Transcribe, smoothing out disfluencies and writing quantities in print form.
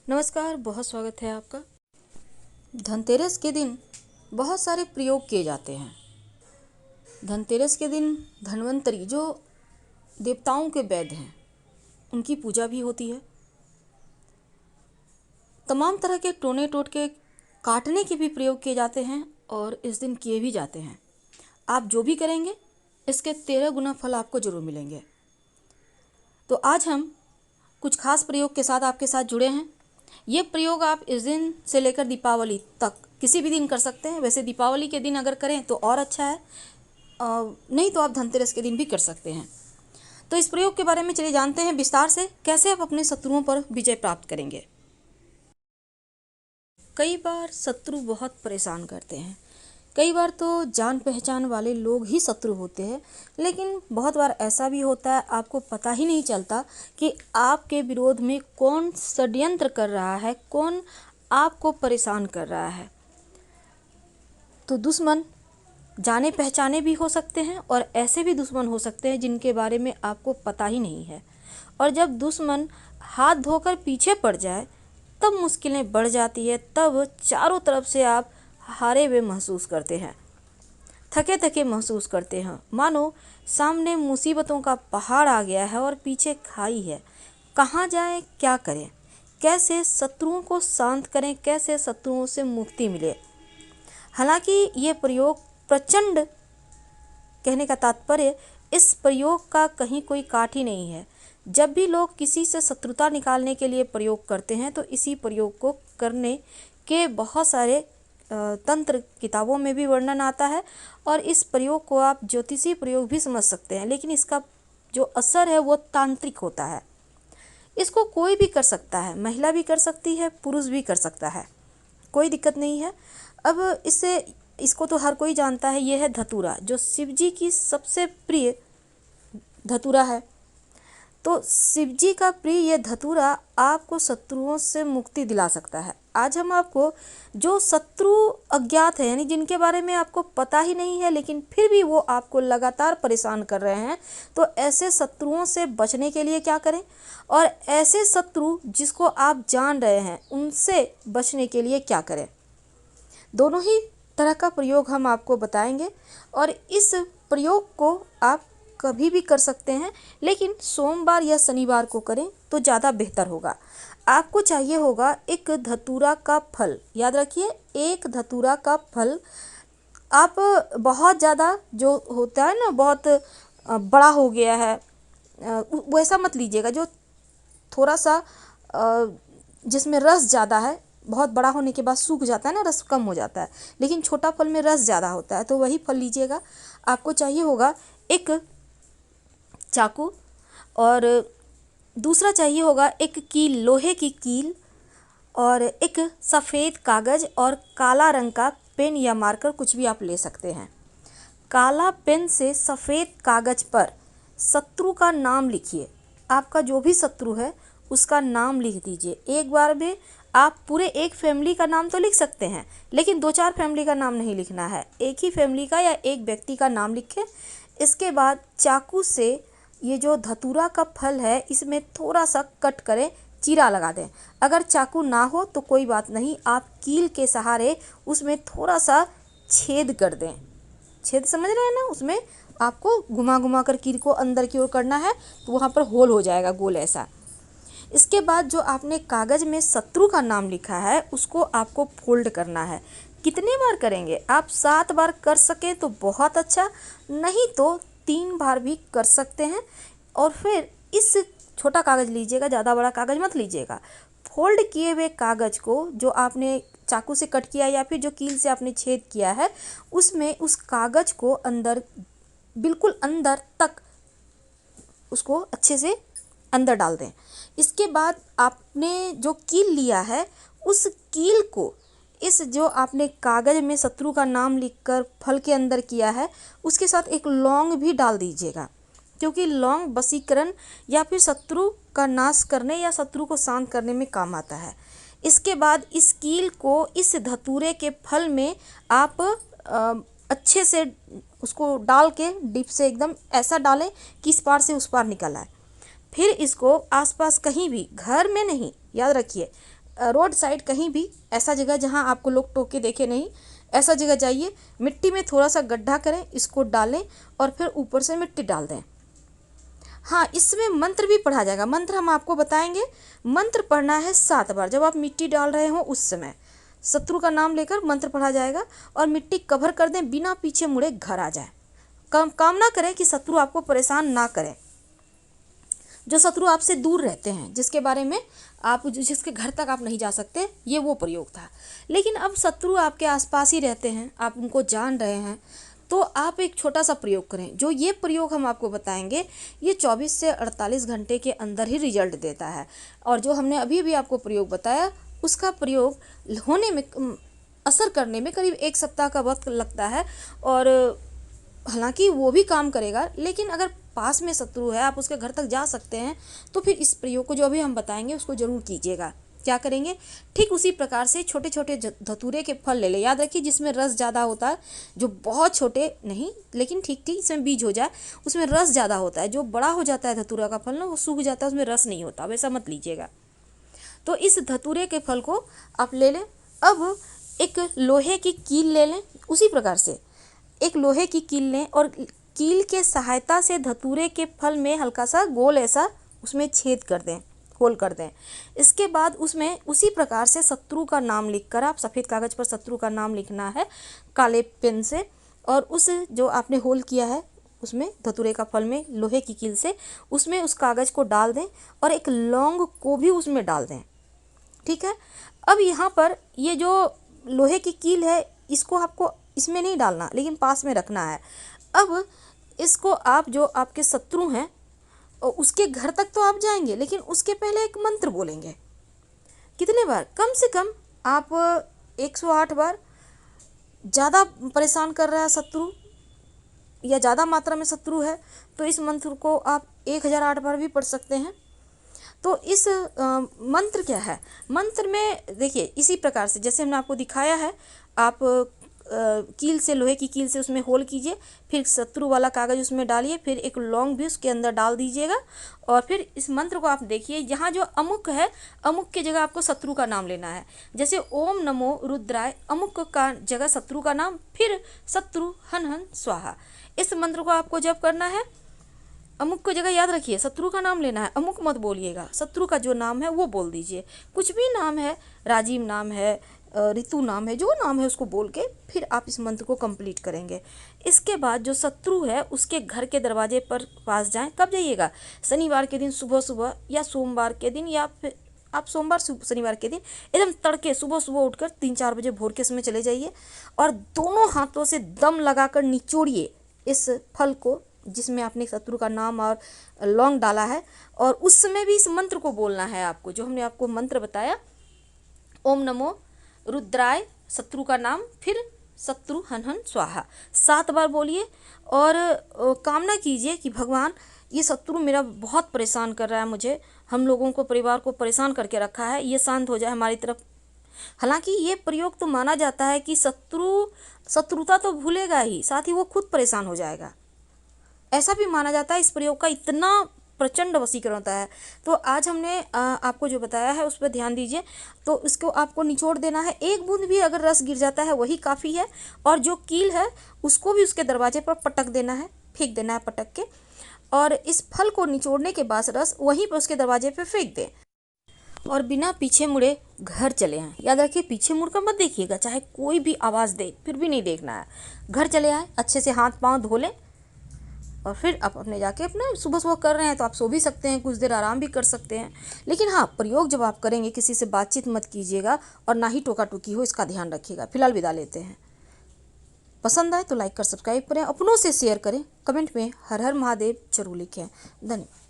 नमस्कार, बहुत स्वागत है आपका। धनतेरस के दिन बहुत सारे प्रयोग किए जाते हैं। धनतेरस के दिन धन्वंतरी जो देवताओं के वैद्य हैं उनकी पूजा भी होती है। तमाम तरह के टोने टोटके काटने के भी प्रयोग किए जाते हैं और इस दिन किए भी जाते हैं। आप जो भी करेंगे इसके 13 गुना फल आपको जरूर मिलेंगे। तो आज हम कुछ खास प्रयोग के साथ आपके साथ जुड़े हैं। ये प्रयोग आप इस दिन से लेकर दीपावली तक किसी भी दिन कर सकते हैं। वैसे दीपावली के दिन अगर करें तो और अच्छा है, नहीं तो आप धनतेरस के दिन भी कर सकते हैं। तो इस प्रयोग के बारे में चलिए जानते हैं विस्तार से, कैसे आप अपने शत्रुओं पर विजय प्राप्त करेंगे। कई बार शत्रु बहुत परेशान करते हैं, कई बार तो जान पहचान वाले लोग ही शत्रु होते हैं, लेकिन बहुत बार ऐसा भी होता है आपको पता ही नहीं चलता कि आपके विरोध में कौन षड्यंत्र कर रहा है, कौन आपको परेशान कर रहा है। तो दुश्मन जाने पहचाने भी हो सकते हैं और ऐसे भी दुश्मन हो सकते हैं जिनके बारे में आपको पता ही नहीं है। और जब दुश्मन हाथ धोकर पीछे पड़ जाए तब मुश्किलें बढ़ जाती है, तब चारों तरफ से आप हारे हुए महसूस करते हैं, थके थके महसूस करते हैं, मानो सामने मुसीबतों का पहाड़ आ गया है और पीछे खाई है। कहाँ जाएं, क्या करें, कैसे शत्रुओं को शांत करें, कैसे शत्रुओं से मुक्ति मिले। हालांकि ये प्रयोग प्रचंड, कहने का तात्पर्य इस प्रयोग का कहीं कोई काठ ही नहीं है। जब भी लोग किसी से शत्रुता निकालने के लिए प्रयोग करते हैं तो इसी प्रयोग को करने के बहुत सारे तंत्र किताबों में भी वर्णन आता है और इस प्रयोग को आप ज्योतिषी प्रयोग भी समझ सकते हैं, लेकिन इसका जो असर है वो तांत्रिक होता है। इसको कोई भी कर सकता है, महिला भी कर सकती है, पुरुष भी कर सकता है, कोई दिक्कत नहीं है। अब इसको तो हर कोई जानता है, ये है धतूरा, जो शिव जी की सबसे प्रिय धतूरा है। तो शिव जी का प्रिय ये धतूरा आपको शत्रुओं से मुक्ति दिला सकता है। आज हम आपको जो शत्रु अज्ञात है, यानी जिनके बारे में आपको पता ही नहीं है लेकिन फिर भी वो आपको लगातार परेशान कर रहे हैं, तो ऐसे शत्रुओं से बचने के लिए क्या करें, और ऐसे शत्रु जिसको आप जान रहे हैं उनसे बचने के लिए क्या करें। दोनों ही तरह का प्रयोग हम आपको बताएंगे और इस प्रयोग को आप कभी भी कर सकते हैं, लेकिन सोमवार या शनिवार को करें तो ज़्यादा बेहतर होगा। आपको चाहिए होगा एक धतूरा का फल, याद रखिए एक धतूरा का फल। आप बहुत ज़्यादा जो होता है ना, बहुत बड़ा हो गया है वैसा मत लीजिएगा, जो थोड़ा सा जिसमें रस ज़्यादा है। बहुत बड़ा होने के बाद सूख जाता है ना, रस कम हो जाता है, लेकिन छोटा फल में रस ज़्यादा होता है, तो वही फल लीजिएगा। आपको चाहिए होगा एक चाकू और दूसरा चाहिए होगा एक कील, लोहे की कील, और एक सफ़ेद कागज़ और काला रंग का पेन या मार्कर, कुछ भी आप ले सकते हैं। काला पेन से सफ़ेद कागज़ पर शत्रु का नाम लिखिए। आपका जो भी शत्रु है उसका नाम लिख दीजिए। एक बार में आप पूरे एक फैमिली का नाम तो लिख सकते हैं, लेकिन 2-4 फैमिली का नाम नहीं लिखना है, एक ही फैमिली का या एक व्यक्ति का नाम लिखें। इसके बाद चाकू से ये जो धतूरा का फल है इसमें थोड़ा सा कट करें, चीरा लगा दें। अगर चाकू ना हो तो कोई बात नहीं, आप कील के सहारे उसमें थोड़ा सा छेद कर दें। छेद समझ रहे हैं ना, उसमें आपको घुमा घुमा कर कील को अंदर की ओर करना है तो वहाँ पर होल हो जाएगा गोल ऐसा। इसके बाद जो आपने कागज़ में शत्रु का नाम लिखा है उसको आपको फोल्ड करना है। कितने बार करेंगे आप? 7 बार कर सकें तो बहुत अच्छा, नहीं तो 3 बार भी कर सकते हैं। और फिर इस छोटा कागज़ लीजिएगा, ज़्यादा बड़ा कागज़ मत लीजिएगा। फोल्ड किए हुए कागज़ को जो आपने चाकू से कट किया या फिर जो कील से आपने छेद किया है उसमें उस कागज़ को अंदर, बिल्कुल अंदर तक उसको अच्छे से अंदर डाल दें। इसके बाद आपने जो कील लिया है उस कील को इस जो आपने कागज़ में शत्रु का नाम लिखकर फल के अंदर किया है उसके साथ एक लौंग भी डाल दीजिएगा, क्योंकि लौंग वशीकरण या फिर शत्रु का नाश करने या शत्रु को शांत करने में काम आता है। इसके बाद इस कील को इस धतूरे के फल में आप अच्छे से उसको डाल के डिप से एकदम ऐसा डालें कि इस पार से उस पार निकल आए। फिर इसको आसपास कहीं भी, घर में नहीं, याद रखिए रोड साइड कहीं भी ऐसा जगह जहाँ आपको लोग टोके देखे नहीं, ऐसा जगह जाइए, मिट्टी में थोड़ा सा गड्ढा करें, इसको डालें और फिर ऊपर से मिट्टी डाल दें। हाँ, इसमें मंत्र भी पढ़ा जाएगा। मंत्र हम आपको बताएंगे। मंत्र पढ़ना है 7 बार। जब आप मिट्टी डाल रहे हो उस समय शत्रु का नाम लेकर मंत्र पढ़ा जाएगा और मिट्टी कवर कर दें, बिना पीछे मुड़े घर आ जाए। कामना करें कि शत्रु आपको परेशान ना करें। जो शत्रु आपसे दूर रहते हैं, जिसके बारे में आप जिसके घर तक आप नहीं जा सकते, ये वो प्रयोग था। लेकिन अब शत्रु आपके आसपास ही रहते हैं, आप उनको जान रहे हैं, तो आप एक छोटा सा प्रयोग करें। जो ये प्रयोग हम आपको बताएंगे, ये 24 से 48 घंटे के अंदर ही रिजल्ट देता है। और जो हमने अभी भी आपको प्रयोग बताया, उसका प्रयोग होने में, असर करने में करीब 1 सप्ताह का वक्त लगता है। और हालांकि वो भी काम करेगा, लेकिन अगर पास में शत्रु है, आप उसके घर तक जा सकते हैं, तो फिर इस प्रयोग को जो अभी हम बताएंगे उसको ज़रूर कीजिएगा। क्या करेंगे, ठीक उसी प्रकार से छोटे छोटे धतूरे के फल ले ले। याद रखिए, जिसमें रस ज़्यादा होता है, जो बहुत छोटे नहीं लेकिन ठीक ठीक इसमें बीज हो जाए, उसमें रस ज़्यादा होता है। जो बड़ा हो जाता है धतूरा का फल ना, वो सूख जाता है, उसमें रस नहीं होता, वैसा मत लीजिएगा। तो इस धतूरे के फल को आप ले लें। अब एक लोहे की कील ले लें। उसी प्रकार से एक लोहे की कील लें और कील के सहायता से धतूरे के फल में हल्का सा गोल ऐसा उसमें छेद कर दें, होल कर दें। इसके बाद उसमें उसी प्रकार से शत्रु का नाम लिखकर, आप सफ़ेद कागज़ पर शत्रु का नाम लिखना है काले पेन से, और उस जो आपने होल किया है उसमें धतूरे का फल में लोहे की कील से, उसमें उस कागज़ को डाल दें और एक लौंग को भी उसमें डाल दें। ठीक है। अब यहाँ पर ये जो लोहे की कील है, इसको आपको इसमें नहीं डालना, लेकिन पास में रखना है। अब इसको आप, जो आपके शत्रु हैं, उसके घर तक तो आप जाएंगे, लेकिन उसके पहले एक मंत्र बोलेंगे। कितने बार? कम से कम आप 108 बार। ज़्यादा परेशान कर रहा है शत्रु या ज़्यादा मात्रा में शत्रु है, तो इस मंत्र को आप 1008 बार भी पढ़ सकते हैं। तो इस मंत्र क्या है, मंत्र में देखिए इसी प्रकार से जैसे हमने आपको दिखाया है, आप कील से, लोहे की कील से उसमें होल कीजिए, फिर शत्रु वाला कागज़ उसमें डालिए, फिर एक लौंग भी उसके अंदर डाल दीजिएगा, और फिर इस मंत्र को आप देखिए, यहाँ जो अमुक है, अमुक की जगह आपको शत्रु का नाम लेना है। जैसे ओम नमो रुद्राय, अमुक का जगह शत्रु का नाम, फिर शत्रु हन हन स्वाहा। इस मंत्र को आपको जब करना है, अमुक को जगह याद रखिए, शत्रु का नाम लेना है, अमुक मत बोलिएगा, शत्रु का जो नाम है वो बोल दीजिए। कुछ भी नाम है, राजीव नाम है, ऋतु नाम है, जो नाम है उसको बोल के फिर आप इस मंत्र को कंप्लीट करेंगे। इसके बाद जो शत्रु है उसके घर के दरवाजे पर पास जाएं। कब जाइएगा? शनिवार के दिन सुबह सुबह, या सोमवार के दिन, या फिर आप सोमवार शनिवार के दिन एकदम तड़के सुबह सुबह उठकर 3-4 बजे भोर के समय चले जाइए और दोनों हाथों से दम लगाकर निचोड़िए इस फल को जिसमें आपने शत्रु का नाम और लौंग डाला है। और उस समय भी इस मंत्र को बोलना है आपको, जो हमने आपको मंत्र बताया, ओम नमो रुद्राय, शत्रु का नाम, फिर शत्रु हन हन स्वाहा, 7 बार बोलिए। और कामना कीजिए कि भगवान, ये शत्रु मेरा बहुत परेशान कर रहा है, मुझे, हम लोगों को, परिवार को परेशान करके रखा है, ये शांत हो जाए हमारी तरफ। हालांकि ये प्रयोग तो माना जाता है कि शत्रुता तो भूलेगा ही, साथ ही वो खुद परेशान हो जाएगा। ऐसा भी माना जाता है, इस प्रयोग का इतना प्रचंड वशीकरण होता है। तो आज हमने आपको जो बताया है उस पर ध्यान दीजिए। तो इसको आपको निचोड़ देना है, 1 बूंद भी अगर रस गिर जाता है वही काफ़ी है। और जो कील है उसको भी उसके दरवाजे पर पटक देना है, फेंक देना है पटक के। और इस फल को निचोड़ने के बाद रस वहीं पर उसके दरवाजे पर फेंक दें और बिना पीछे मुड़े घर चले आएँ। याद रखिए, पीछे मुड़ कर मत देखिएगा, चाहे कोई भी आवाज़ दे फिर भी नहीं देखना है। घर चले आए, अच्छे से हाथ पाँव धो लें और फिर आप अपने जाके अपना, सुबह सुबह कर रहे हैं तो आप सो भी सकते हैं, कुछ देर आराम भी कर सकते हैं। लेकिन हाँ, प्रयोग जब आप करेंगे किसी से बातचीत मत कीजिएगा और ना ही टोका टोकी हो, इसका ध्यान रखिएगा। फिलहाल विदा लेते हैं। पसंद आए तो लाइक कर सब्सक्राइब करें, अपनों से शेयर करें, कमेंट में हर हर महादेव जरूर लिखें। धन्यवाद।